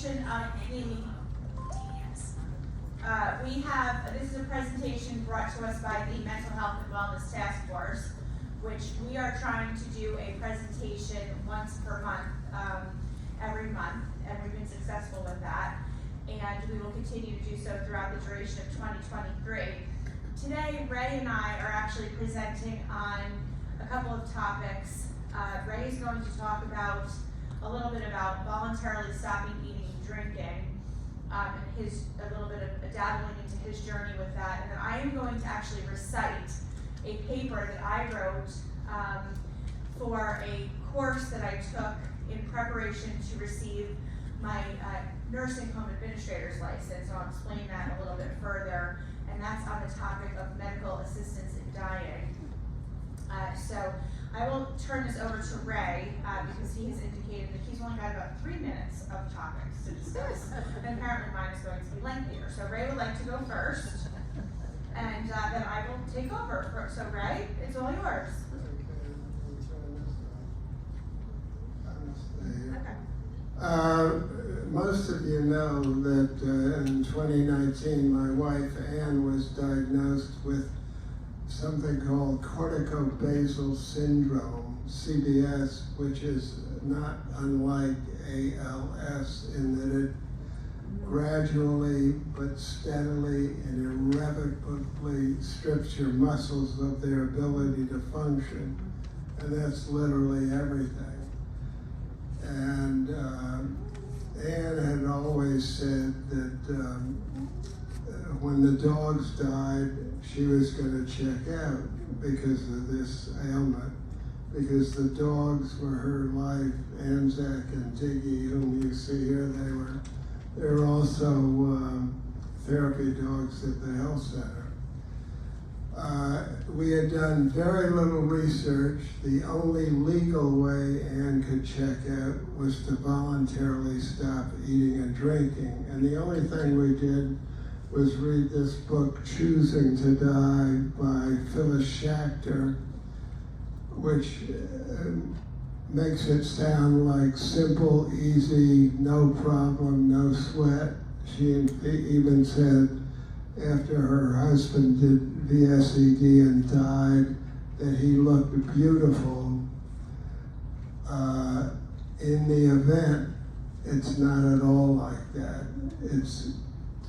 presentation on this is a presentation brought to us by the Mental Health and Wellness Task Force, which we are trying to do a presentation once per month, every month, and we've been successful with that. And we will continue to do so throughout the duration of 2023. Today, Ray and I are actually presenting on a couple of topics. Ray is going to talk about a little bit about voluntarily stopping eating and drinking, and a little bit of dabbling into his journey with that. And then I am going to actually recite a paper that I wrote for a course that I took in preparation to receive my nursing home administrator's license. So I'll explain that a little bit further, and that's on the topic of medical assistance in dying. So I will turn this over to Ray because he has indicated that he's only got about 3 minutes of topics to discuss, and apparently mine is going to be lengthier. So Ray would like to go first, and then I will take over. So Ray, it's all yours. Most of you know that in 2019 my wife Ann was diagnosed with something called corticobasal syndrome, CBS, which is not unlike ALS in that it gradually but steadily and irrevocably strips your muscles of their ability to function, and that's literally everything. And Anne had always said that when the dogs died, she was going to check out because of this ailment, because the dogs were her life. Anzac and Diggy, whom you see here, they were also therapy dogs at the health center. We had done very little research. The only legal way Anne could check out was to voluntarily stop eating and drinking. And the only thing we did was read this book, Choosing to Die by Phyllis Schachter, which makes it sound like simple, easy, no problem, no sweat. She even said after her husband did VSED and died that he looked beautiful. In the event, it's not at all like that. It's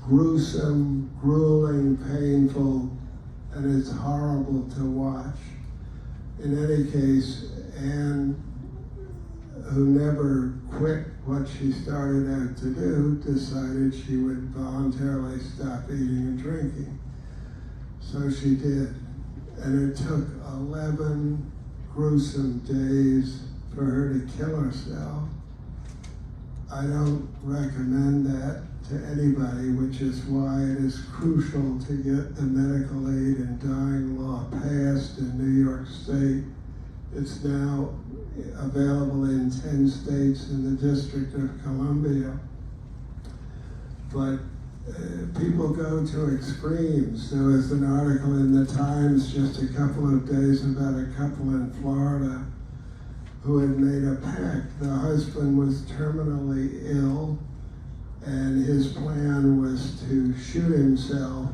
gruesome, grueling, painful, and it's horrible to watch. In any case, Anne, who never quit what she started out to do, decided she would voluntarily stop eating and drinking. So she did. And it took 11 gruesome days for her to kill herself. I don't recommend that to anybody, which is why it is crucial to get the medical aid and dying law passed in New York State. It's now available in 10 states in the District of Columbia. But people go to extremes. There was an article in the Times just a couple of days about a couple in Florida who had made a pact. The husband was terminally ill, and his plan was to shoot himself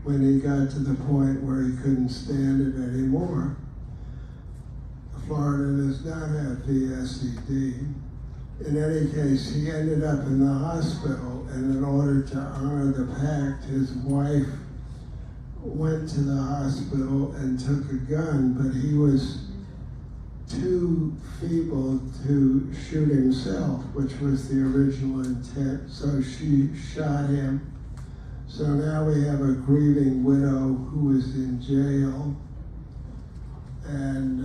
when he got to the point where he couldn't stand it anymore. Florida does not have VSED. In any case, he ended up in the hospital, and in order to honor the pact, his wife went to the hospital and took a gun, but he was too feeble to shoot himself, which was the original intent, so she shot him. So now we have a grieving widow who is in jail, and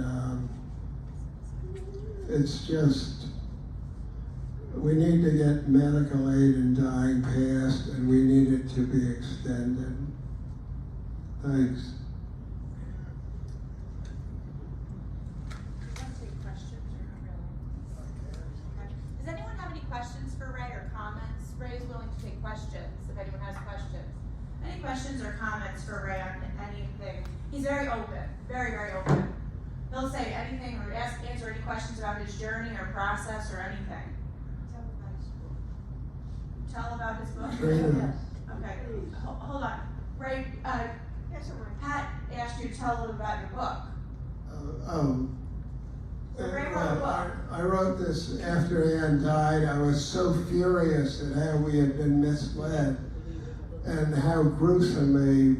it's just, we need to get medical aid in dying passed, and we need it to be extended. Thanks. Does anyone have any questions for Ray or comments? Ray is willing to take questions if anyone has questions. Any questions or comments for Ray on anything? He's very open, very, very open. He'll say anything or answer any questions about his journey or process or anything. tell about his book? Trina. Okay, hold on. Ray, Pat asked you to tell them about your book. So Ray wrote a book. I wrote this after Ann died. I was so furious at how we had been misled and how gruesome a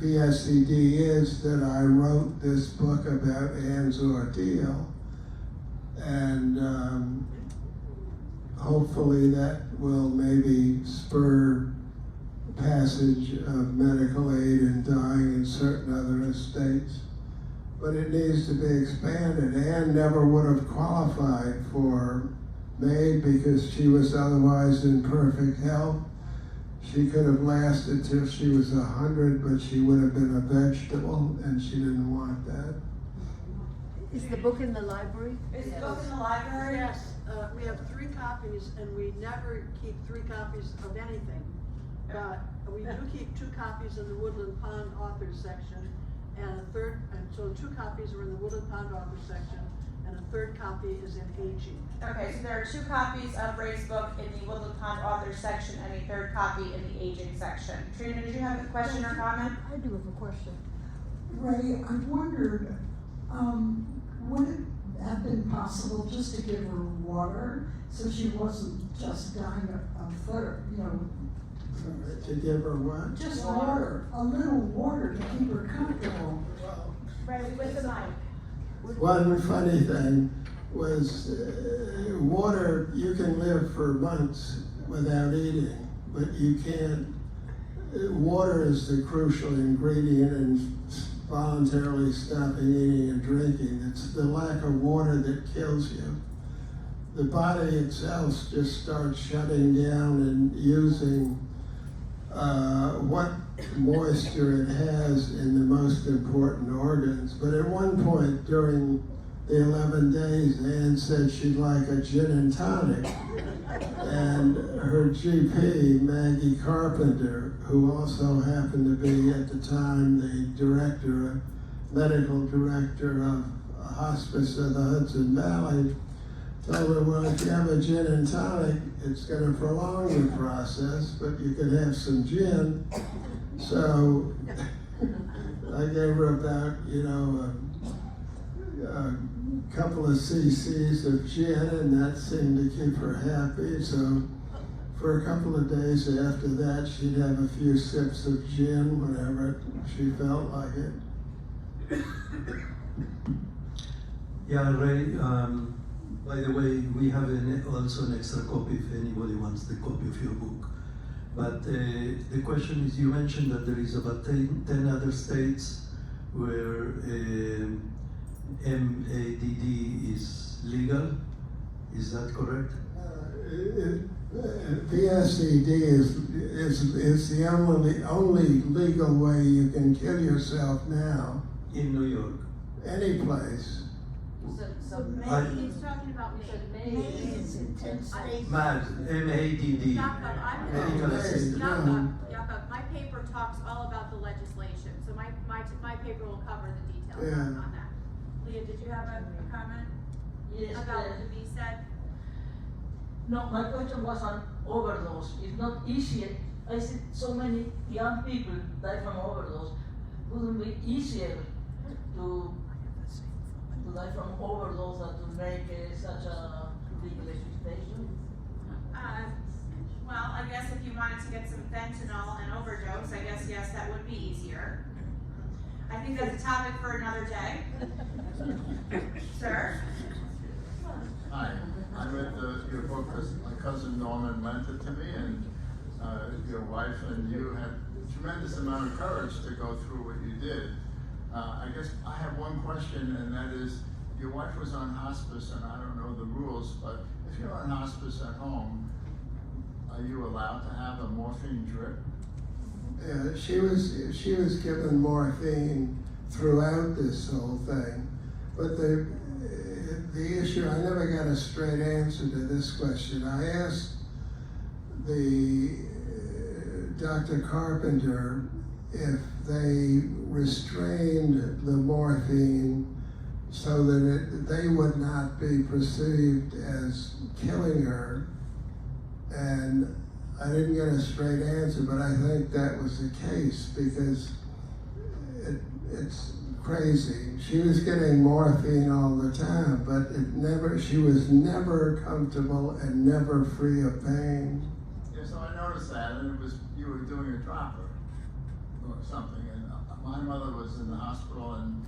VSED is that I wrote this book about Ann's ordeal. And hopefully that will maybe spur passage of medical aid in dying in certain other estates. But it needs to be expanded. Anne never would have qualified for MAID because she was otherwise in perfect health. She could have lasted till she was 100, but she would have been a vegetable, and she didn't want that. Is the book in the library? Is the book in the library? Yes, we have 3 copies, and we never keep 3 copies of anything. But we do keep 2 copies in the Woodland Pond Authors section, and a third, and so 2 copies are in the Woodland Pond Authors section, and a third copy is in aging. Okay, so there are 2 copies of Ray's book in the Woodland Pond Authors section and a third copy in the aging section. Trina, did you have a question or comment? I do have a question. Ray, I wondered, would it have been possible just to give her water so she wasn't just dying of thirst, To give her what? just water, a little water to keep her comfortable. Ray, with the mic. One funny thing was water, you can live for months without eating, but you can't, water is the crucial ingredient in voluntarily stopping eating and drinking. It's the lack of water that kills you. The body itself just starts shutting down and using what moisture it has in the most important organs. But at one point during the 11 days, Anne said she'd like a gin and tonic. And her GP, Maggie Carpenter, who also happened to be at the time the medical director of a hospice of the Hudson Valley, told her, well, if you have a gin and tonic, it's going to prolong the process, but you could have some gin. So I gave her about, a couple of cc's of gin, and that seemed to keep her happy. So for a couple of days after that, she'd have a few sips of gin whenever she felt like it. Yeah, Ray, by the way, we have also an extra copy if anybody wants the copy of your book. But the question is, you mentioned that there is about 10 other states where MAID is legal. Is that correct? VSED is the only legal way you can kill yourself now. In New York. Any place. So he's talking about MAD, M-A-D-D. Medical assistant. Jakob, my paper talks all about the legislation, so my paper will cover the details on that. Leah, did you have a comment? Yes. About the VSED? No, my question was on overdose. It's not easier. I see so many young people die from overdose. Wouldn't it be easier to die from overdose than to make such a legal legislation? Well, I guess if you wanted to get some fentanyl and overdose, I guess, yes, that would be easier. I think that's a topic for another day. Sir? Hi, I read your book because my cousin Norman lent it to me, and your wife and you had a tremendous amount of courage to go through what you did. I guess I have one question, and that is, your wife was on hospice, and I don't know the rules, but if you're on hospice at home, are you allowed to have a morphine drip? Yeah, she was given morphine throughout this whole thing, but the issue, I never got a straight answer to this question. I asked the Dr. Carpenter if they restrained the morphine so that they would not be perceived as killing her. And I didn't get a straight answer, but I think that was the case because it's crazy. She was getting morphine all the time, but she was never comfortable and never free of pain. Yeah, so I noticed that, and it was, you were doing a dropper or something, and my mother was in the hospital, and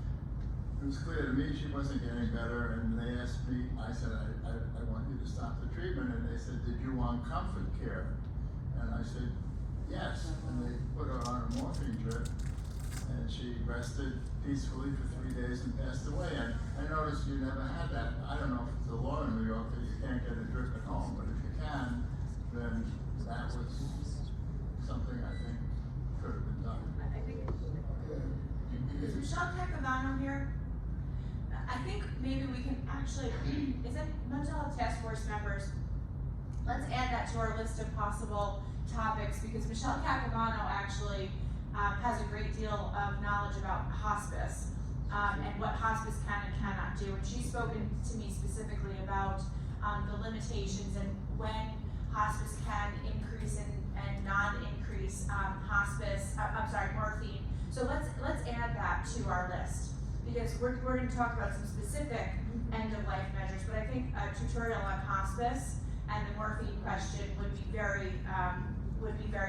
it was clear to me she wasn't getting better, and they asked me, I said, I want you to stop the treatment, and they said, did you want comfort care? And I said, yes, and they put her on a morphine drip, and she rested peacefully for 3 days and passed away. And I noticed you never had that. I don't know if it's the law in New York that you can't get a drip at home, but if you can, then that was something I think could have been done. Is Michelle Cacavano here? I think maybe we can actually, is it mental health task force members? Let's add that to our list of possible topics because Michelle Cacavano actually has a great deal of knowledge about hospice and what hospice can and cannot do. And she's spoken to me specifically about the limitations and when hospice can increase and non-increase morphine. So let's add that to our list because we're going to talk about some specific end-of-life measures, but I think a tutorial on hospice and the morphine question would be very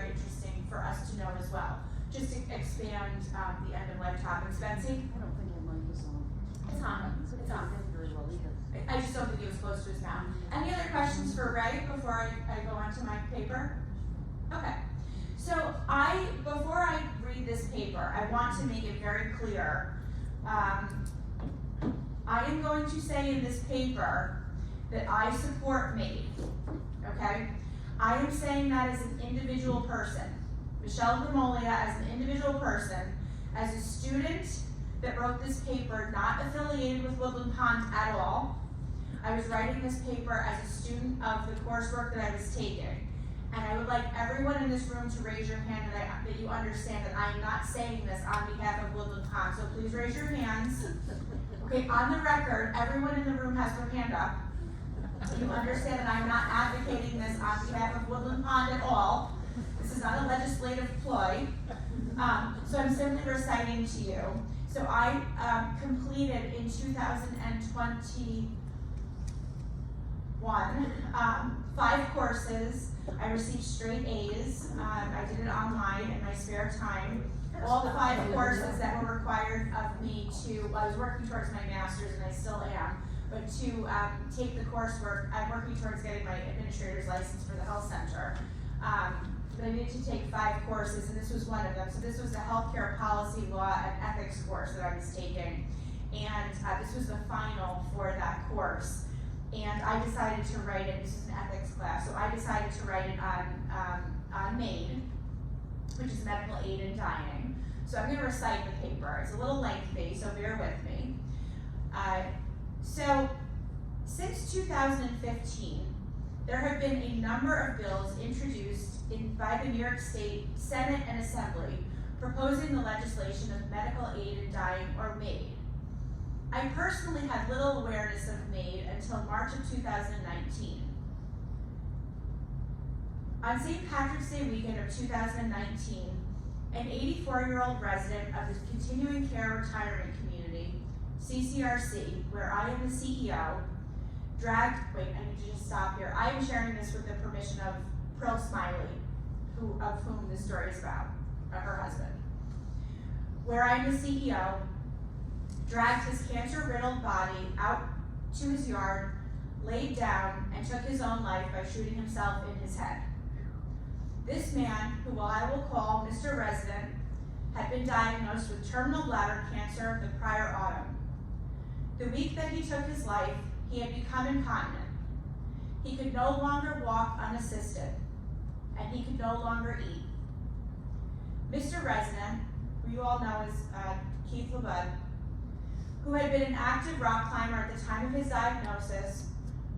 interesting for us to know as well. Just to expand the end-of-life topics. Betsy? I don't think your mic is on. It's on. It's on. Very well either. I just don't think he was close to his mouth. Any other questions for Ray before I go on to my paper? Okay. So before I read this paper, I want to make it very clear. I am going to say in this paper that I support MAID. Okay? I am saying that as an individual person. Michelle Gamolia as an individual person, as a student that wrote this paper, not affiliated with Woodland Pond at all. I was writing this paper as a student of the coursework that I was taking. And I would like everyone in this room to raise your hand that you understand that I am not saying this on behalf of Woodland Pond. So please raise your hands. Okay, on the record, everyone in the room has their hand up. You understand that I'm not advocating this on behalf of Woodland Pond at all. This is not a legislative ploy. So I'm simply reciting to you. So I completed in 2021 5 courses. I received straight A's. I did it online in my spare time. All 5 courses that were required of me I was working towards my master's and I still am, but to take the coursework, I'm working towards getting my administrator's license for the health center. But I needed to take 5 courses, and this was one of them. So this was the healthcare policy, law, and ethics course that I was taking. And this was the final for that course. And I decided to write it, this is an ethics class, so I decided to write it on MAID, which is medical aid in dying. So I'm gonna recite the paper. It's a little lengthy, so bear with me. So since 2015, there have been a number of bills introduced by the New York State Senate and Assembly proposing the legislation of medical aid in dying, or MAID. I personally had little awareness of MAID until March of 2019. On St. Patrick's Day weekend of 2019, an 84-year-old resident of the Continuing Care Retirement Community, CCRC, where I am the CEO, I need to just stop here. I am sharing this with the permission of Pearl Smiley, of whom this story is about, her husband. Where I am the CEO, dragged his cancer-riddled body out to his yard, laid down, and took his own life by shooting himself in his head. This man, who I will call Mr. Resident, had been diagnosed with terminal bladder cancer the prior autumn. The week that he took his life, he had become incontinent. He could no longer walk unassisted, and he could no longer eat. Mr. Resident, who you all know as Keith LeBud, who had been an active rock climber at the time of his diagnosis,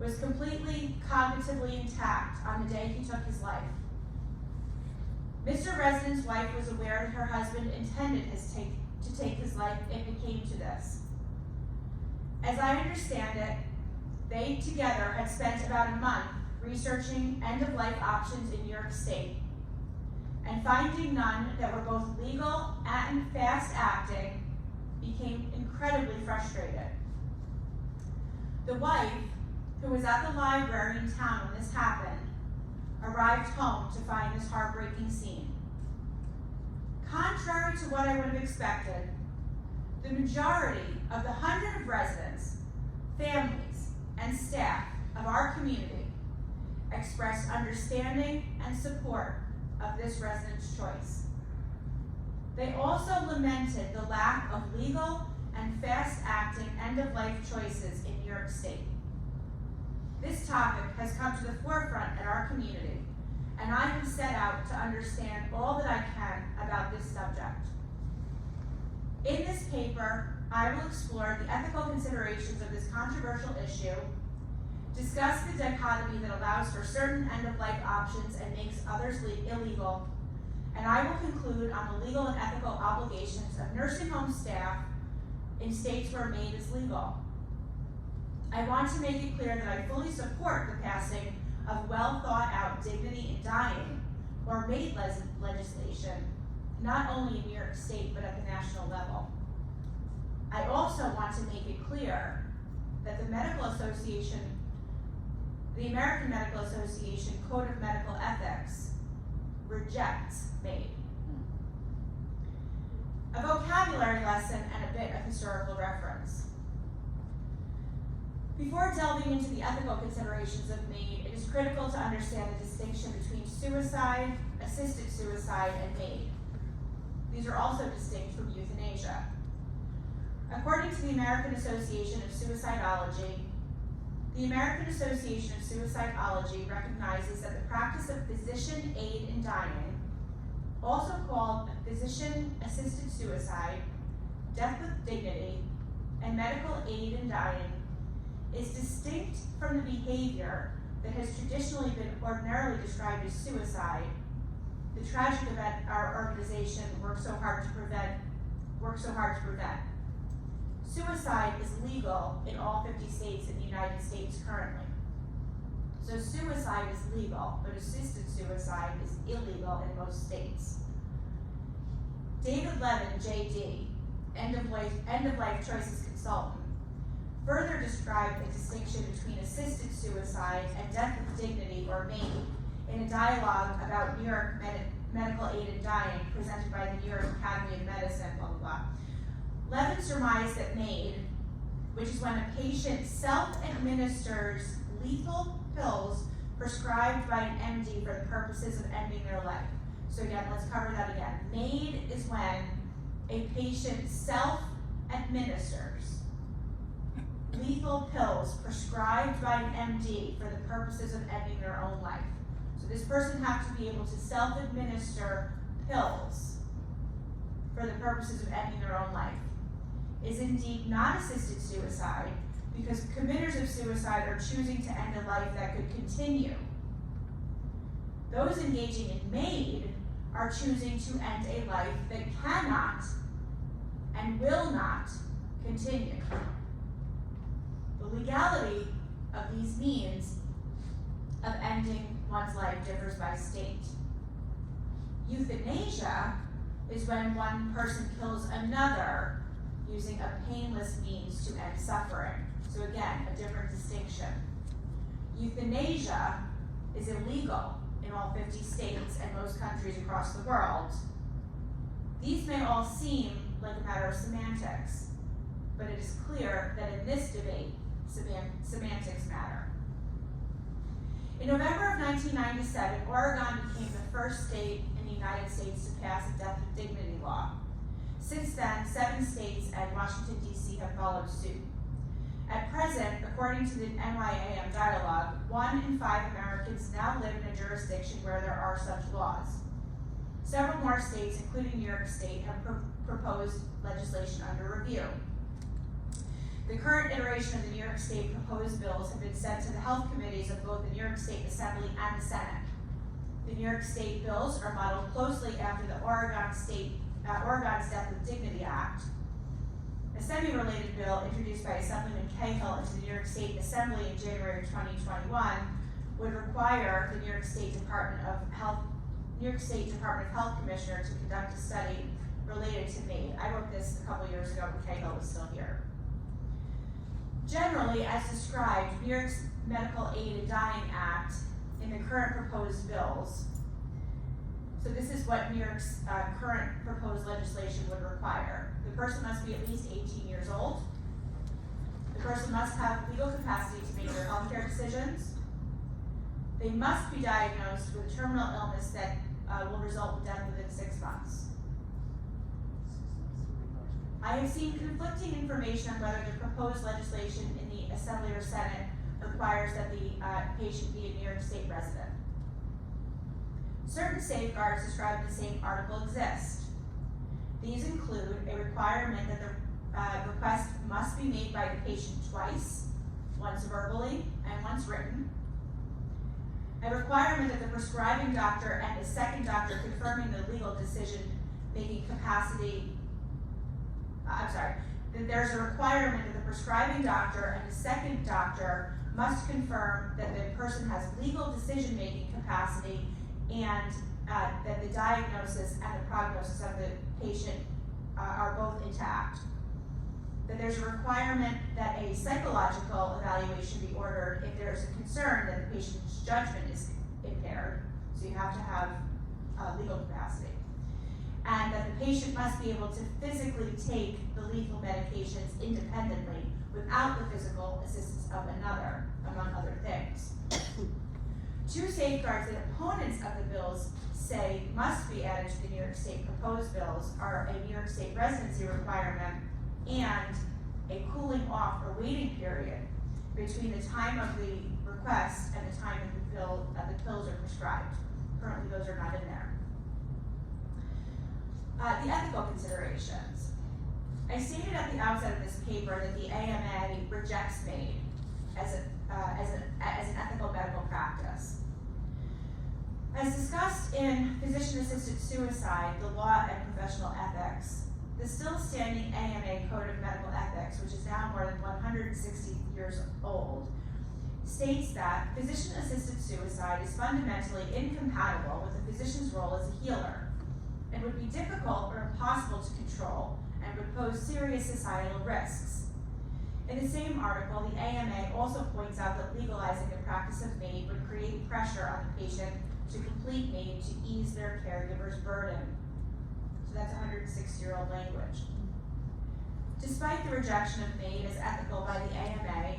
was completely cognitively intact on the day he took his life. Mr. Resident's wife was aware that her husband intended to take his life if it came to this. As I understand it, they together had spent about a month researching end-of-life options in New York State, and finding none that were both legal and fast-acting, became incredibly frustrated. The wife, who was at the library in town when this happened, arrived home to find this heartbreaking scene. Contrary to what I would have expected, the majority of the 100 residents, families, and staff of our community expressed understanding and support of this resident's choice. They also lamented the lack of legal and fast-acting end-of-life choices in New York State. This topic has come to the forefront in our community, and I have set out to understand all that I can about this subject. In this paper, I will explore the ethical considerations of this controversial issue, discuss the dichotomy that allows for certain end-of-life options and makes others illegal, and I will conclude on the legal and ethical obligations of nursing home staff in states where MAID is legal. I want to make it clear that I fully support the passing of well-thought-out dignity in dying, or MAID legislation, not only in New York State, but at the national level. I also want to make it clear that the American Medical Association Code of Medical Ethics rejects MAID. A vocabulary lesson and a bit of historical reference. Before delving into the ethical considerations of MAID, it is critical to understand the distinction between suicide, assisted suicide, and MAID. These are also distinct from euthanasia. According to the American Association of Suicidology, the American Association of Suicidology recognizes that the practice of physician aid in dying, also called physician-assisted suicide, death with dignity, and medical aid in dying, is distinct from the behavior that has traditionally been ordinarily described as suicide, the tragic event our organization works so hard to prevent. Suicide is legal in all 50 states in the United States currently. So suicide is legal, but assisted suicide is illegal in most states. David Levin, JD, end-of-life choices consultant, further described the distinction between assisted suicide and death with dignity, or MAID, in a dialogue about New York medical aid in dying presented by the New York Academy of Medicine, blah, blah, blah. Levin surmised that MAID, which is when a patient self-administers lethal pills prescribed by an MD for the purposes of ending their life. So again, let's cover that again. MAID is when a patient self-administers lethal pills prescribed by an MD for the purposes of ending their own life. So this person has to be able to self-administer pills for the purposes of ending their own life. Is indeed not assisted suicide because committers of suicide are choosing to end a life that could continue. Those engaging in MAID are choosing to end a life that cannot and will not continue. The legality of these means of ending one's life differs by state. Euthanasia is when one person kills another using a painless means to end suffering. So again, a different distinction. Euthanasia is illegal in all 50 states and most countries across the world. These may all seem like a matter of semantics, but it is clear that in this debate, semantics matter. In November of 1997, Oregon became the first state in the United States to pass a death with dignity law. Since then, 7 states and Washington, D.C. have followed suit. At present, according to the NYAM dialogue, 1 in 5 Americans now live in a jurisdiction where there are such laws. Several more states, including New York State, have proposed legislation under review. The current iteration of the New York State proposed bills have been sent to the health committees of both the New York State Assembly and the Senate. The New York State bills are modeled closely after the Oregon's Death with Dignity Act. Essentially, semi-related bill introduced by Assemblyman Cahill into the New York State Assembly in January of 2021 would require the New York State Department of Health Commissioner to conduct a study related to MAID. I wrote this a couple years ago when Cahill was still here. Generally, as described, New York's Medical Aid and Dying Act in the current proposed bills, so this is what New York's current proposed legislation would require. The person must be at least 18 years old. The person must have legal capacity to make their healthcare decisions. They must be diagnosed with a terminal illness that will result in death within 6 months. I have seen conflicting information on whether the proposed legislation in the Assembly or Senate requires that the patient be a New York State resident. Certain safeguards described in the same article exist. These include a requirement that the request must be made by the patient twice, once verbally and once written. A requirement that the prescribing doctor and the second doctor confirming the legal decision-making capacity, that there's a requirement that the prescribing doctor and the second doctor must confirm that the person has legal decision-making capacity and that the diagnosis and the prognosis of the patient are both intact. That there's a requirement that a psychological evaluation be ordered if there's a concern that the patient's judgment is impaired, so you have to have legal capacity. And that the patient must be able to physically take the lethal medications independently without the physical assistance of another, among other things. Two safeguards that opponents of the bills say must be added to the New York State proposed bills are a New York State residency requirement and a cooling off or waiting period between the time of the request and the time that the pills are prescribed. Currently, those are not in there. The ethical considerations. I stated at the outset of this paper that the AMA rejects MAID as an ethical medical practice. As discussed in physician-assisted suicide, the law and professional ethics, the still standing AMA Code of Medical Ethics, which is now more than 160 years old, states that physician-assisted suicide is fundamentally incompatible with a physician's role as a healer and would be difficult or impossible to control and would pose serious societal risks. In the same article, the AMA also points out that legalizing the practice of MAID would create pressure on the patient to complete MAID to ease their caregiver's burden. So that's 106-year-old language. Despite the rejection of MAID as ethical by the AMA,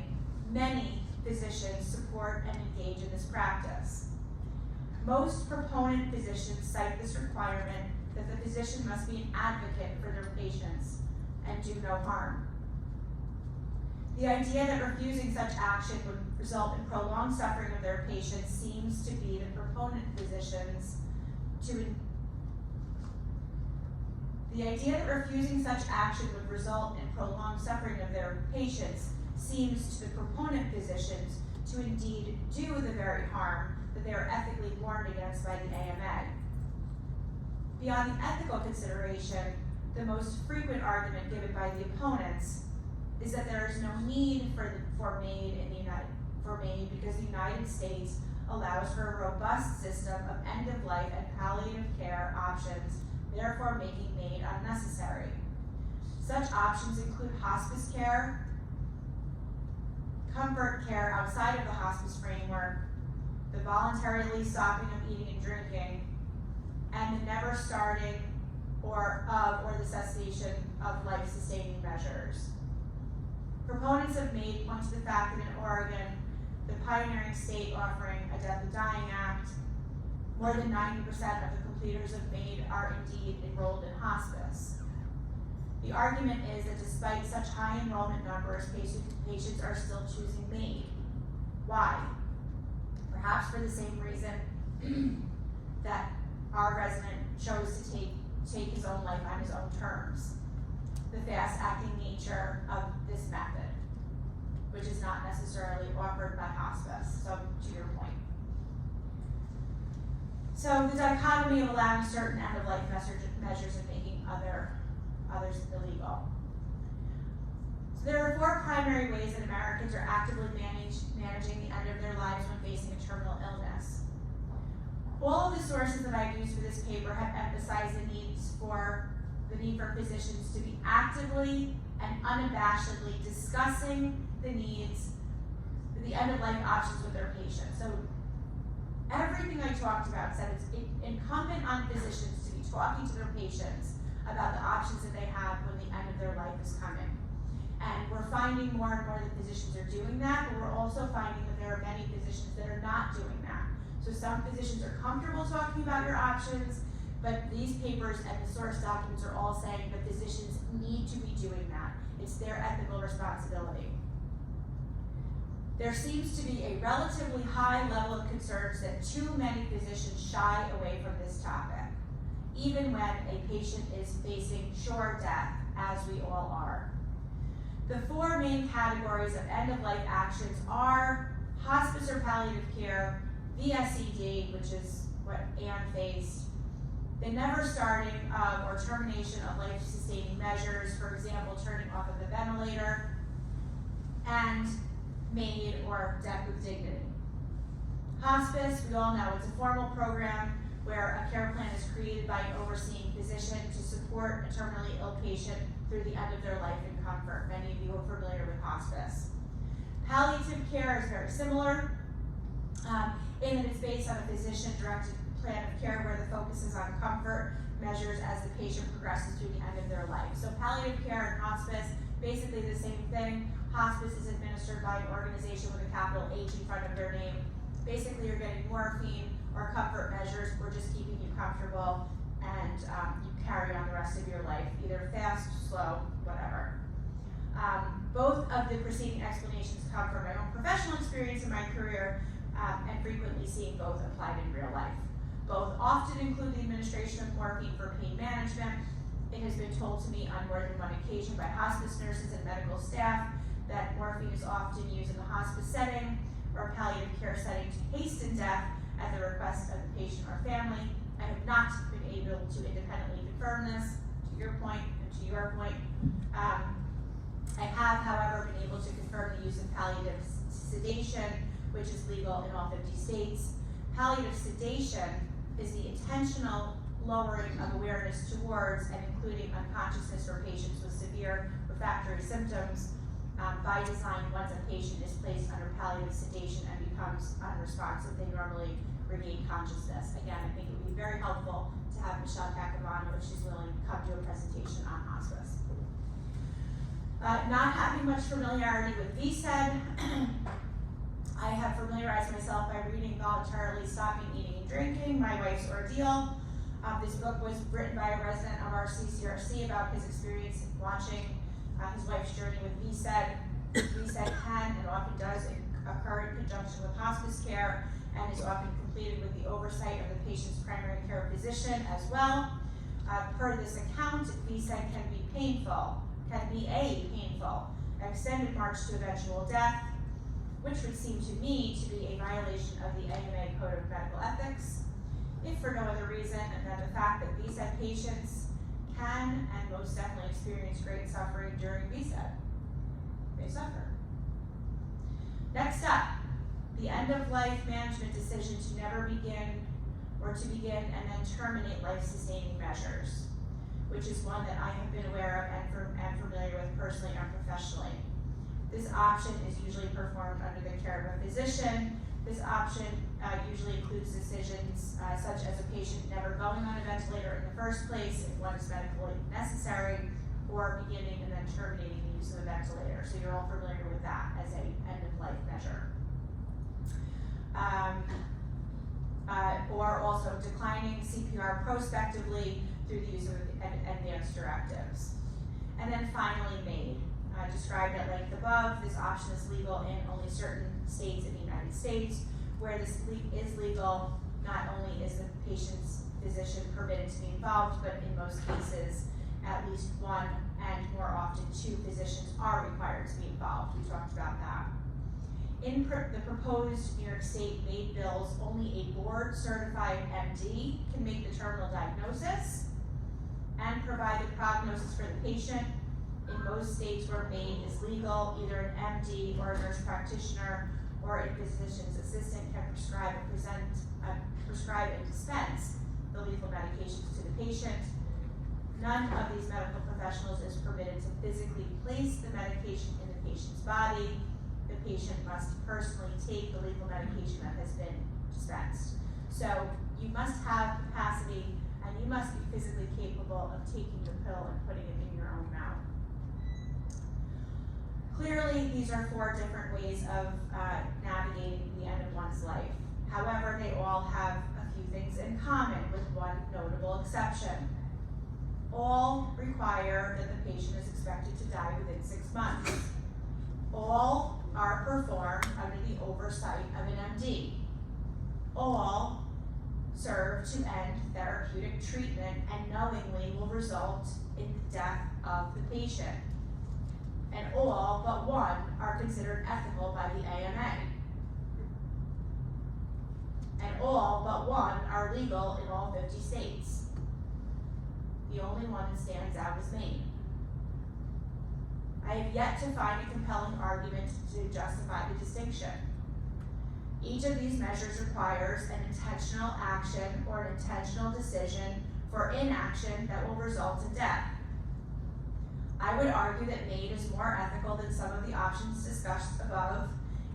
many physicians support and engage in this practice. Most proponent physicians cite this requirement that the physician must be an advocate for their patients and do no harm. The idea that refusing such action would result in prolonged suffering of their patients seems to be the proponent physicians The idea that refusing such action would result in prolonged suffering of their patients seems to the proponent physicians to indeed do the very harm that they are ethically warned against by the AMA. Beyond the ethical consideration, the most frequent argument given by the opponents is that there is no need for MAID because the United States allows for a robust system of end-of-life and palliative care options, therefore making MAID unnecessary. Such options include hospice care, comfort care outside of the hospice framework, the voluntarily stopping of eating and drinking, and the never starting or the cessation of life-sustaining measures. Proponents of MAID point to the fact that in Oregon, the pioneering state offering a Death and Dying Act, more than 90% of the completers of MAID are indeed enrolled in hospice. The argument is that despite such high enrollment numbers, patients are still choosing MAID. Why? Perhaps for the same reason that our resident chose to take his own life on his own terms. The fast-acting nature of this method, which is not necessarily offered by hospice, so to your point. So the dichotomy of allowing certain end-of-life measures and making others illegal. So there are 4 primary ways that Americans are actively managing the end of their lives when facing a terminal illness. All of the sources that I've used for this paper have emphasized the need for physicians to be actively and unabashedly discussing the needs, the end-of-life options with their patients. So everything I talked about said it's incumbent on physicians to be talking to their patients about the options that they have when the end of their life is coming. And we're finding more and more that physicians are doing that, but we're also finding that there are many physicians that are not doing that. So some physicians are comfortable talking about your options, but these papers and the source documents are all saying that physicians need to be doing that. It's their ethical responsibility. There seems to be a relatively high level of concerns that too many physicians shy away from this topic, even when a patient is facing sure death, as we all are. The 4 main categories of end-of-life actions are hospice or palliative care, VSED, which is what Anne faced, the never starting or termination of life-sustaining measures, for example, turning off of the ventilator, and MAID, or death with dignity. Hospice, we all know, it's a formal program where a care plan is created by an overseeing physician to support a terminally ill patient through the end of their life in comfort. Many of you are familiar with hospice. Palliative care is very similar in that it's based on a physician-directed plan of care where the focus is on comfort measures as the patient progresses through the end of their life. So palliative care and hospice, basically the same thing. Hospice is administered by an organization with a capital H in front of their name. Basically, you're getting morphine or comfort measures. We're just keeping you comfortable, and you carry on the rest of your life, either fast, slow, whatever. Both of the preceding explanations come from my own professional experience in my career, and frequently seeing both applied in real life. Both often include the administration of morphine for pain management. It has been told to me on more than one occasion by hospice nurses and medical staff that morphine is often used in the hospice setting or palliative care setting to hasten death at the request of the patient or family. I have not been able to independently confirm this, to your point and to your point. I have, however, been able to confirm the use of palliative sedation, which is legal in all 50 states. Palliative sedation is the intentional lowering of awareness towards and including unconsciousness for patients with severe refractory symptoms by design. Once a patient is placed under palliative sedation and becomes unresponsive, they normally regain consciousness. Again, I think it would be very helpful to have Michelle Cacavano, if she's willing, come do a presentation on hospice. Not having much familiarity with VSED, I have familiarized myself by reading Voluntarily Stopping Eating and Drinking, My Wife's Ordeal. This book was written by a resident of our CCRC about his experience watching his wife's journey with VSED. VSED can and often does occur in conjunction with hospice care and is often completed with the oversight of the patient's primary care physician as well. Per this account, VSED can be painful, an extended march to eventual death, which would seem to me to be a violation of the AMA Code of Medical Ethics, if for no other reason than the fact that VSED patients can and most definitely experience great suffering during VSED. They suffer. Next up, the end-of-life management decision to never begin or to begin and then terminate life-sustaining measures, which is one that I have been aware of and familiar with personally and professionally. This option is usually performed under the care of a physician. This option usually includes decisions such as a patient never going on a ventilator in the first place if one is medically necessary, or beginning and then terminating the use of a ventilator. So you're all familiar with that as an end-of-life measure. Or also declining CPR prospectively through the use of advanced directives. And then finally, MAID. Described at length above, this option is legal in only certain states in the United States. Where this is legal, not only is the patient's physician permitted to be involved, but in most cases, at least one and more often 2 physicians are required to be involved. We talked about that. In the proposed New York State MAID bills, only a board-certified MD can make the terminal diagnosis and provide the prognosis for the patient. In most those states where MAID is legal, either an MD or a nurse practitioner or a physician's assistant can prescribe and dispense the lethal medications to the patient. None of these medical professionals is permitted to physically place the medication in the patient's body. The patient must personally take the lethal medication that has been dispensed. So you must have capacity and you must be physically capable of taking the pill and putting it in your own mouth. Clearly, these are 4 different ways of navigating the end of one's life. However, they all have a few things in common with one notable exception. All require that the patient is expected to die within 6 months. All are performed under the oversight of an MD. All serve to end therapeutic treatment and knowingly will result in the death of the patient. And all but one are considered ethical by the AMA. And all but one are legal in all 50 states. The only one that stands out is Maine. I have yet to find a compelling argument to justify the distinction. Each of these measures requires an intentional action or an intentional decision for inaction that will result in death. I would argue that MAID is more ethical than some of the options discussed above,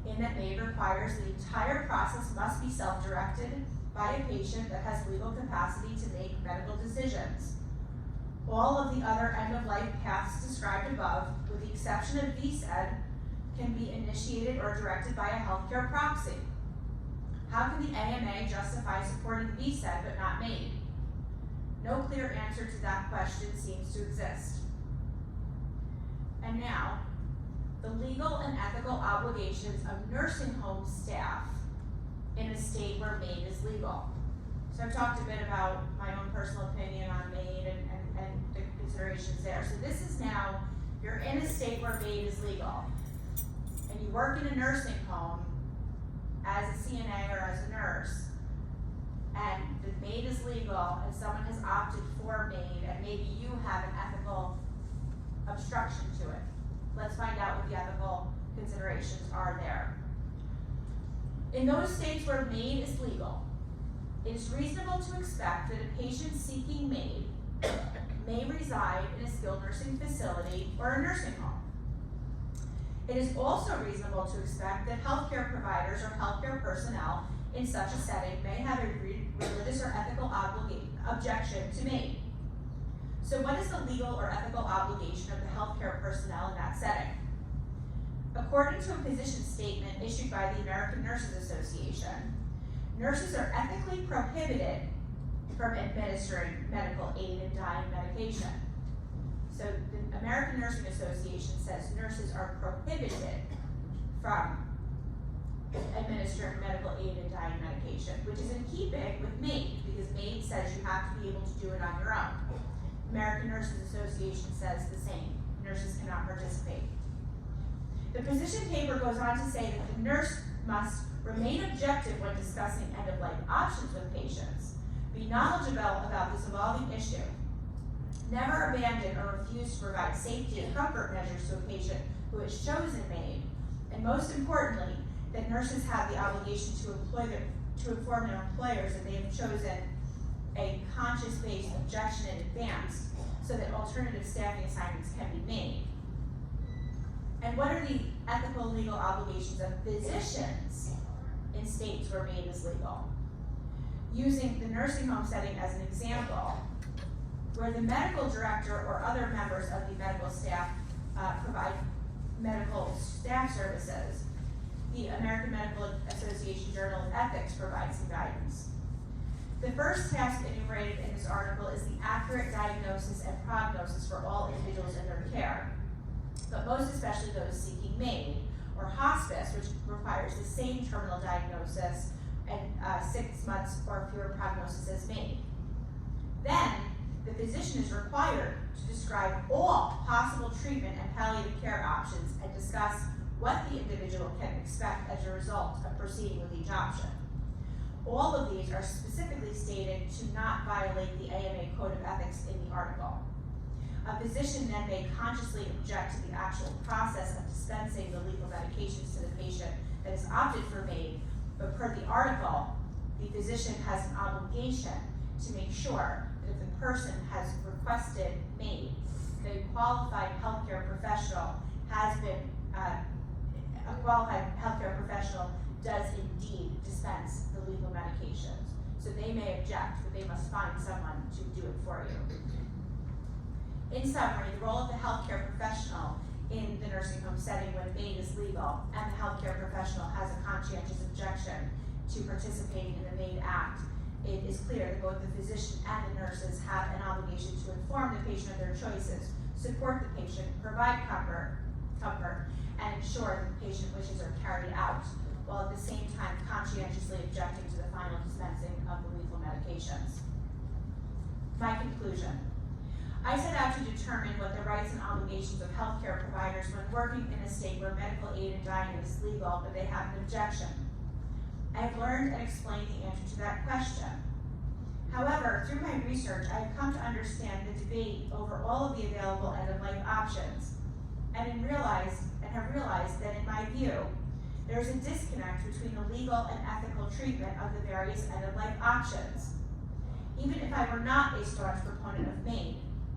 in that MAID requires the entire process must be self-directed by a patient that has legal capacity to make medical decisions. All of the other end-of-life paths described above, with the exception of VSED, can be initiated or directed by a healthcare proxy. How can the AMA justify supporting VSED but not MAID? No clear answer to that question seems to exist. And now, the legal and ethical obligations of nursing home staff in a state where MAID is legal. So I've talked a bit about my own personal opinion on MAID and the considerations there. So this is now, you're in a state where MAID is legal, and you work in a nursing home as a CNA or as a nurse, and the MAID is legal, and someone has opted for MAID, and maybe you have an ethical obstruction to it. Let's find out what the ethical considerations are there. In those states where MAID is legal, it is reasonable to expect that a patient seeking MAID may reside in a skilled nursing facility or a nursing home. It is also reasonable to expect that healthcare providers or healthcare personnel in such a setting may have a religious or ethical objection to MAID. So what is the legal or ethical obligation of the healthcare personnel in that setting? According to a position statement issued by the American Nurses Association, nurses are ethically prohibited from administering medical aid in dying medication. So the American Nursing Association says nurses are prohibited from administering medical aid in dying medication, which is in keeping with MAID, because MAID says you have to be able to do it on your own. American Nurses Association says the same. Nurses cannot participate. The position paper goes on to say that the nurse must remain objective when discussing end-of-life options with patients, be knowledgeable about this evolving issue, never abandon or refuse to provide safety and comfort measures to a patient who has chosen MAID, and most importantly, that nurses have the obligation to inform their employers that they have chosen a conscious-based objection in advance so that alternative staffing assignments can be made. And what are the ethical legal obligations of physicians in states where MAID is legal? Using the nursing home setting as an example, where the medical director or other members of the medical staff provide medical staff services, the American Medical Association Journal of Ethics provides some guidance. The first task enumerated in this article is the accurate diagnosis and prognosis for all individuals in their care, but most especially those seeking MAID or hospice, which requires the same terminal diagnosis and 6 months or fewer prognosis as MAID. Then, the physician is required to describe all possible treatment and palliative care options and discuss what the individual can expect as a result of proceeding with each option. All of these are specifically stated to not violate the AMA Code of Ethics in the article. A physician then may consciously object to the actual process of dispensing the lethal medications to the patient that has opted for MAID, but per the article, the physician has an obligation to make sure that if the person has requested MAID, that a qualified healthcare professional has been, a qualified healthcare professional does indeed dispense the lethal medications. So they may object, but they must find someone to do it for you. In summary, the role of the healthcare professional in the nursing home setting when MAID is legal and the healthcare professional has a conscientious objection to participating in the MAID Act, it is clear that both the physician and the nurses have an obligation to inform the patient of their choices, support the patient, provide comfort, and ensure that the patient wishes are carried out, while at the same time conscientiously objecting to the final dispensing of the lethal medications. My conclusion. I set out to determine what the rights and obligations of healthcare providers when working in a state where medical aid in dying is legal, but they have an objection. I have learned and explained the answer to that question. However, through my research, I have come to understand the debate over all of the available end-of-life options, and have realized that in my view, there is a disconnect between the legal and ethical treatment of the various end-of-life options. Even if I were not a staunch proponent of MAID,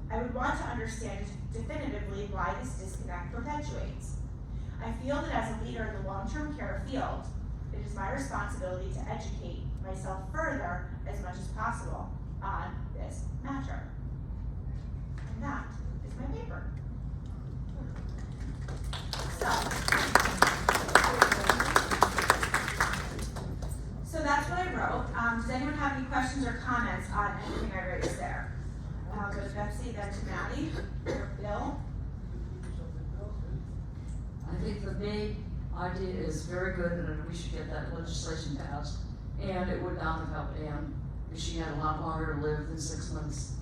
I would want to understand definitively why this disconnect perpetuates. I feel that as a leader in the long-term care field, it is my responsibility to educate myself further as much as possible on this matter. And that is my paper. So that's what I wrote. Does anyone have any questions or comments on anything I raised there? I'll go to Betsy, then to Maddie, or Bill. I think the MAID idea is very good, and we should get that legislation passed. And it would not have helped Anne, because she had a lot longer to live than 6 months.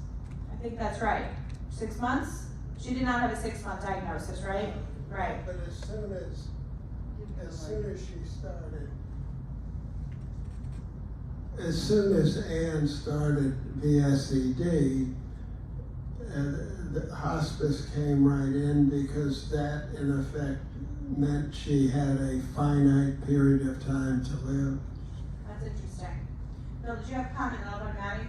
I think that's right. 6 months? She did not have a 6-month diagnosis, right? Right. But as soon as she started, as soon as Anne started VSED, the hospice came right in because that, in effect, meant she had a finite period of time to live. That's interesting. Bill, did you have a comment on that, Maddie?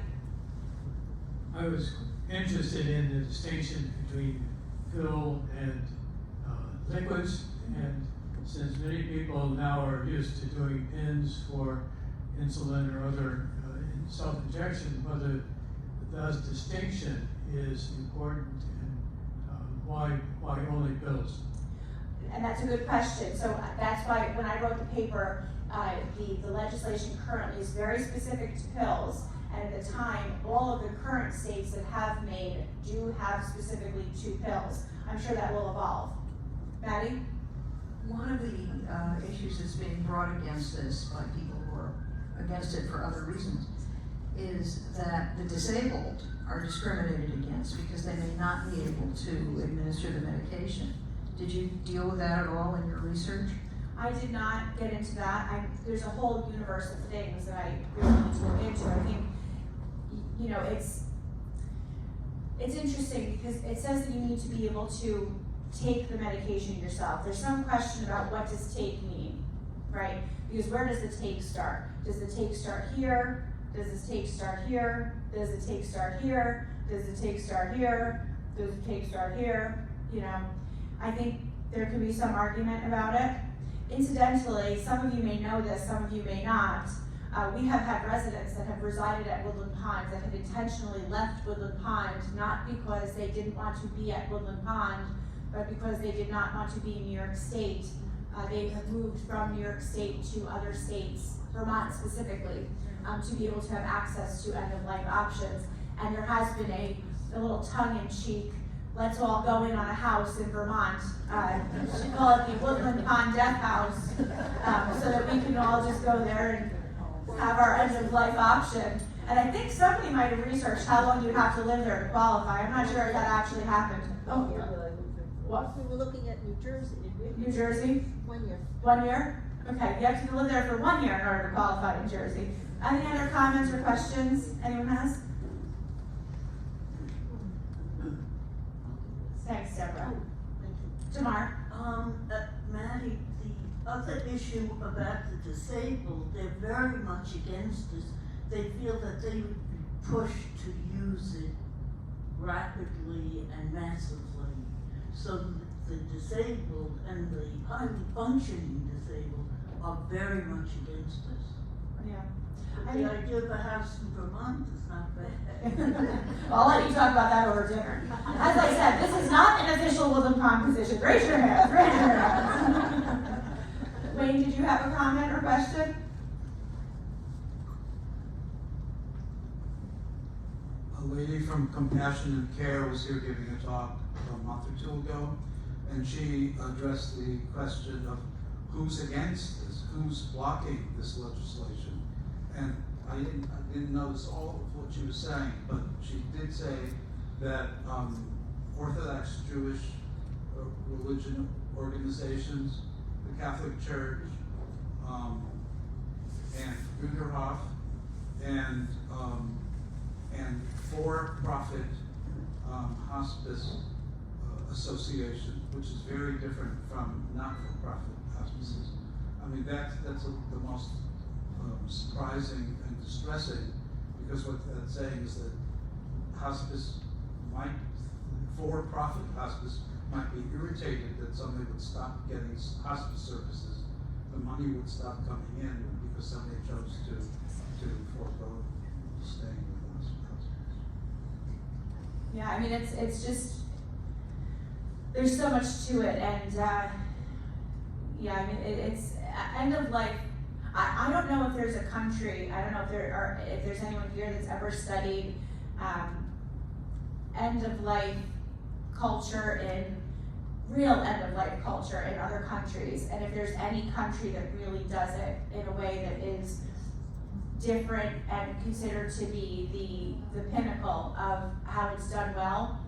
I was interested in the distinction between pill and liquids, and since many people now are used to doing pins for insulin or other self-injection, whether that distinction is important and why only pills? And that's a good question. So that's why when I wrote the paper, the legislation currently is very specific to pills. And at the time, all of the current states that have MAID do have specifically 2 pills. I'm sure that will evolve. Maddie? One of the issues that's being brought against this by people who are against it for other reasons is that the disabled are discriminated against because they may not be able to administer the medication. Did you deal with that at all in your research? I did not get into that. There's a whole universe of things that I really need to look into. I think, you know, it's interesting because it says that you need to be able to take the medication yourself. There's some question about what does take mean, right? Because where does the take start? Does the take start here? Does the take start here? Does the take start here? Does the take start here? Does the take start here? You know, I think there could be some argument about it. Incidentally, some of you may know this, some of you may not. We have had residents that have resided at Woodland Pond that have intentionally left Woodland Pond, not because they didn't want to be at Woodland Pond, but because they did not want to be in New York State. They have moved from New York State to other states, Vermont specifically, to be able to have access to end-of-life options. And there has been a little tongue-in-cheek, let's all go in on a house in Vermont. We call it the Woodland Pond Death House, so that we can all just go there and have our end-of-life option. And I think somebody might have researched how long you have to live there to qualify. I'm not sure if that actually happened. Oh, what? We were looking at New Jersey. New Jersey? 1 year. 1 year? Okay, you have to live there for 1 year in order to qualify in Jersey. Any other comments or questions anyone has? Tamar? Maddie, the other issue about the disabled, they're very much against this. They feel that they would be pushed to use it rapidly and massively. So the disabled and the highly functioning disabled are very much against this. Yeah. But I the mean- idea of a house in Vermont is not bad. I'll let you talk about that over dinner. As I said, this is not an official Woodland Pond position. Raise your hand, raise your hand. Wayne, did you have a comment or question? A lady from Compassion and Care was here giving a talk a month or two ago, and she addressed the question of who's against this, who's blocking this legislation. And I didn't notice all of what she was saying, but she did say that Orthodox Jewish religion organizations, the Catholic Church, and Ruderhoff, and for-profit hospice association, which is very different from not-for-profit hospices. I mean, that's the most surprising and distressing, because what that's saying is that for-profit hospice might be irritated that somebody would stop getting hospice services. The money would stop coming in because somebody chose to forego staying with hospice. Yeah, I mean, it's just, there's so much to it, and yeah, I mean, it's end of life. I don't know if there's a country, I don't know if there's anyone here that's ever studied end of life culture real end of life culture in other countries, and if there's any country that really does it in a way that is different and considered to be the pinnacle of how it's done well,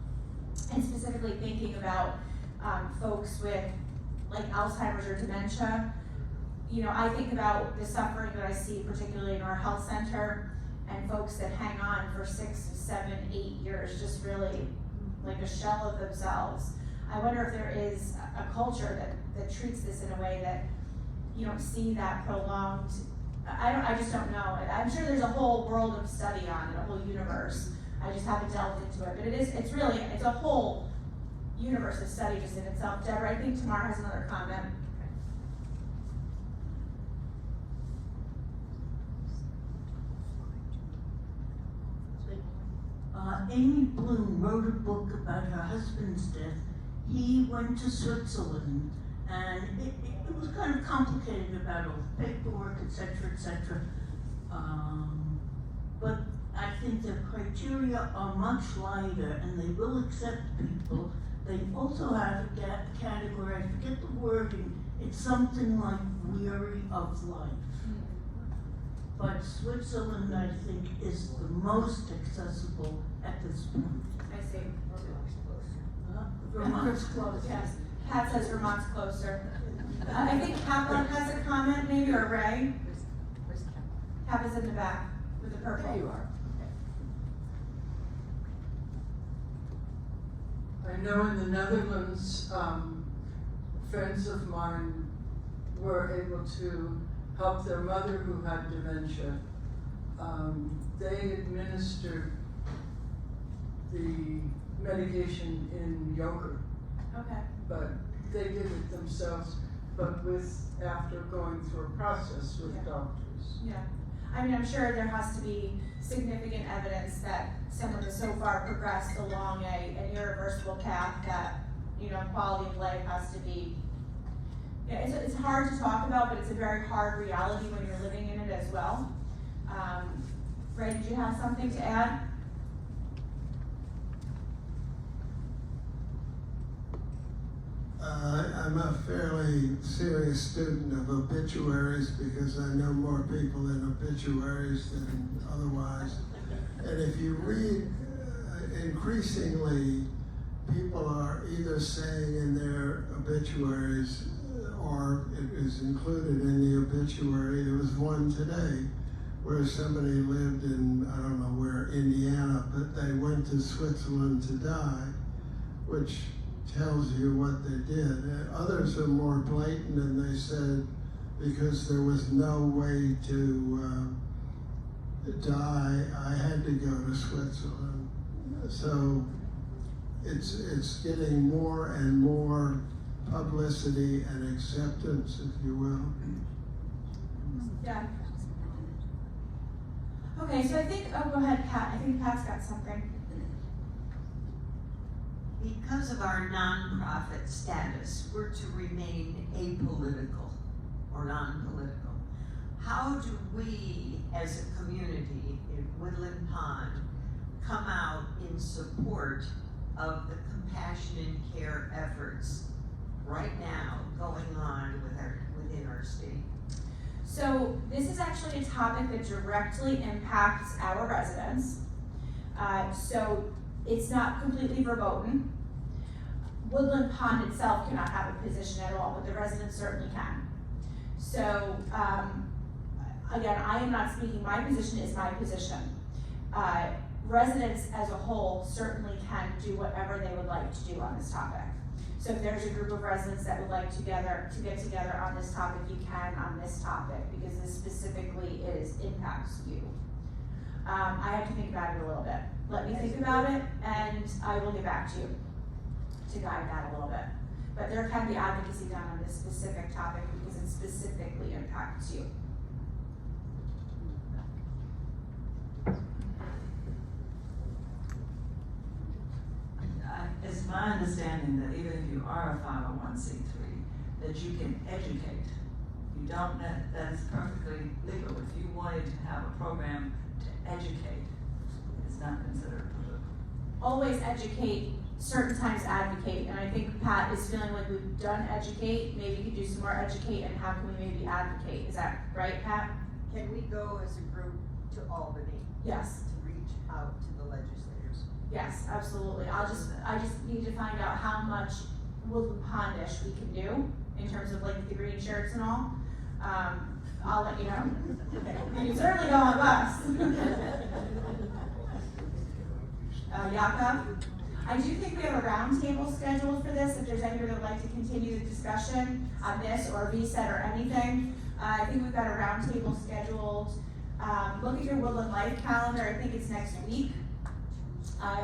and specifically thinking about folks with like Alzheimer's or dementia. You know, I think about the suffering that I see particularly in our health center, and folks that hang on for 6, 7, 8 years, just really like a shell of themselves. I wonder if there is a culture that treats this in a way that you don't see that prolonged. I just don't know. I'm sure there's a whole world of study on it, a whole universe. I just haven't delved into it, but it's a whole universe of study just in itself. Deborah, I think Tamar has another comment. Amy Bloom wrote a book about her husband's death. He went to Switzerland, and it was kind of complicated about all the paperwork, etc., etc. But I think the criteria are much lighter, and they will accept people. They also have a category, I forget the wording, it's something like weary of life. But Switzerland, I think, is the most accessible at this point. I see. Vermont's close. Yes. Pat says Vermont's closer. I think Kappa has a comment, maybe, or Ray. Kappa's in the back with the purple. There you are. I know in the Netherlands, friends of mine were able to help their mother who had dementia. They administered the medication in yogurt, Okay. but they did it themselves, but after going through a process with doctors. Yeah. I mean, I'm sure there has to be significant evidence that someone has so far progressed along an irreversible path that, you know, quality of life has to be. Yeah, it's hard to talk about, but it's a very hard reality when you're living in it as well. Ray, did you have something to add? I'm a fairly serious student of obituaries because I know more people in obituaries than otherwise. And if you read, increasingly, people are either saying in their obituaries or it is included in the obituary. There was one today where somebody lived in, I don't know where, Indiana, but they went to Switzerland to die, which tells you what they did. Others are more blatant, and they said because there was no way to die, I had to go to Switzerland. So it's getting more and more publicity and acceptance, if you will. Yeah. Okay, so I think, oh, go ahead, Pat. I think Pat's got something. Because of our nonprofit status, we're to remain apolitical or non-political. How do we, as a community in Woodland Pond, come out in support of the compassion and care efforts right now going on within our state? So this is actually a topic that directly impacts our residents. So it's not completely verboten. Woodland Pond itself cannot have a position at all, but the residents certainly can. So again, I am not speaking, my position is my position. Residents as a whole certainly can do whatever they would like to do on this topic. So if there's a group of residents that would like to get together on this topic, you can on this topic, because this specifically impacts you. I have to think about it a little bit. Let me think about it, and I will get back to you to guide that a little bit. But there can be advocacy done on this specific topic because it specifically impacts you. It's my understanding that even if you are a 501c3, that you can educate. You don't, that is perfectly legal. If you wanted to have a program to educate, it's not considered political. Always educate, certain times advocate, and I think Pat is feeling like we've done educate, maybe we could do some more educate, and how can we maybe advocate? Is that right, Pat? Can we go as a group to Albany? Yes. To reach out to the legislators? Yes, absolutely. I just need to find out how much Woodland Pondish we can do in terms of like the green shirts and all. I'll let you know. You can certainly go on bus. Jakob, I do think we have a roundtable scheduled for this. If there's anybody that would like to continue the discussion on this or VSED or anything, I think we've got a roundtable scheduled. Look at your Woodland Life calendar. I think it's next week.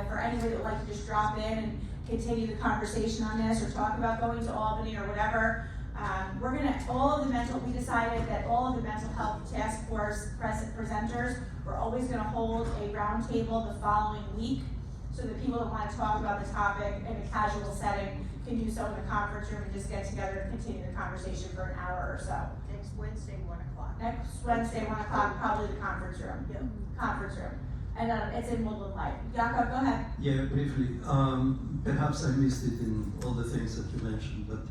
For anybody that would like to just drop in and continue the conversation on this or talk about going to Albany or whatever. We decided that all of the mental health task force presenters, we're always gonna hold a roundtable the following week so that people that wanna talk about the topic in a casual setting can do so in the conference room and just get together and continue the conversation for an hour or so. Next Wednesday, 1 o'clock. Next Wednesday, 1 o'clock, probably the conference room. Yeah. Conference room. And it's in Woodland Life. Jakob, go ahead. Yeah, briefly. Perhaps I missed it in all the things that you mentioned, but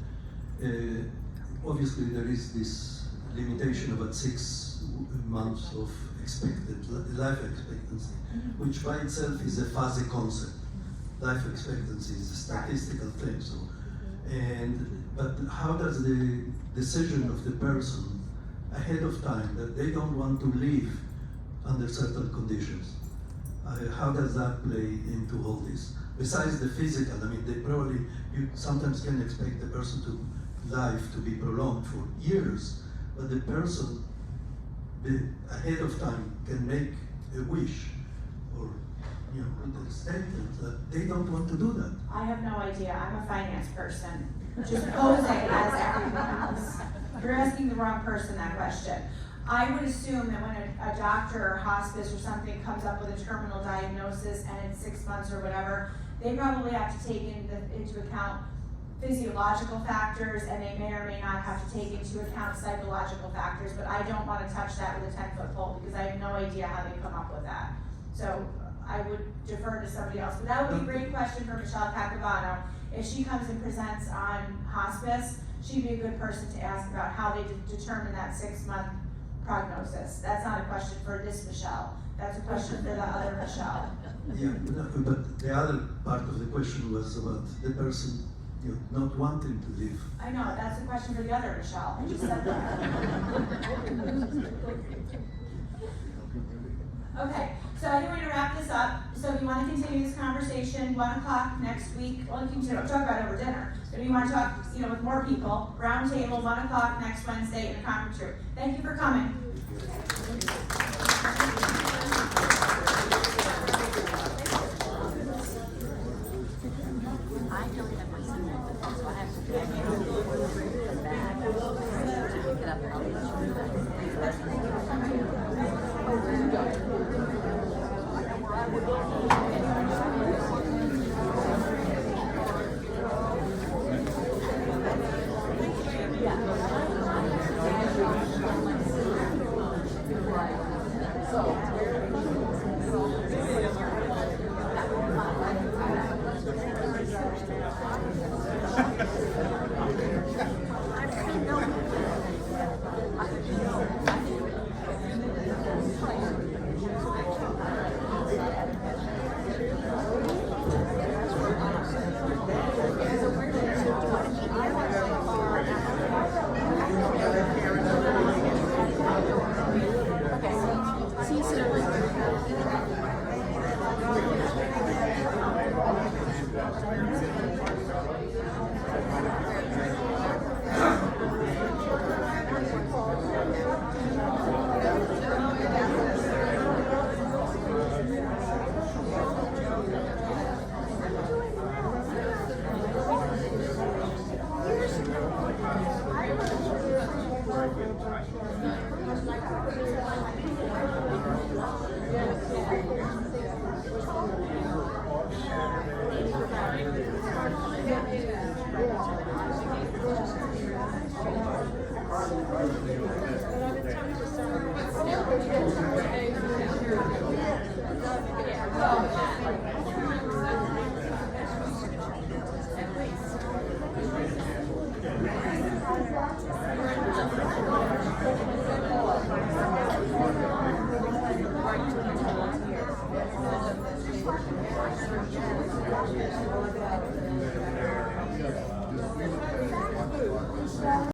obviously there is this limitation about 6 months of expected life expectancy, which by itself is a fuzzy concept. Life expectancy is a statistical thing. So, but how does the decision of the person ahead of time that they don't want to live under certain conditions? How does that play into all this? Besides the physical, I mean, you sometimes can expect the person to life to be prolonged for years, but the person ahead of time can make a wish or with a statement that they don't want to do that. I have no idea. I'm a finance person, just posing as everyone else. You're asking the wrong person that question. I would assume that when a doctor or hospice or something comes up with a terminal diagnosis and it's 6 months or whatever, they probably have to take into account physiological factors, and they may or may not have to take into account psychological factors, but I don't want to touch that with a 10-foot pole because I have no idea how they come up with that. So I would defer to somebody else. But that would be a great question for Michelle Capivano. If she comes and presents on hospice, she'd be a good person to ask about how they determine that 6-month prognosis. That's not a question for this Michelle. That's a question for the other Michelle. Yeah, but the other part of the question was about the person not wanting to live. I know, that's a question for the other Michelle. I just said that. Okay, so anyway, to wrap this up, so if you wanna continue this conversation, 1 o'clock next week, well, you can talk about it over dinner. But if you wanna talk, with more people, round table, 1 o'clock next Wednesday in the conference room. Thank you for coming. I don't have my son with the phone, so I have to come back. Pick it up and I'll Thank you.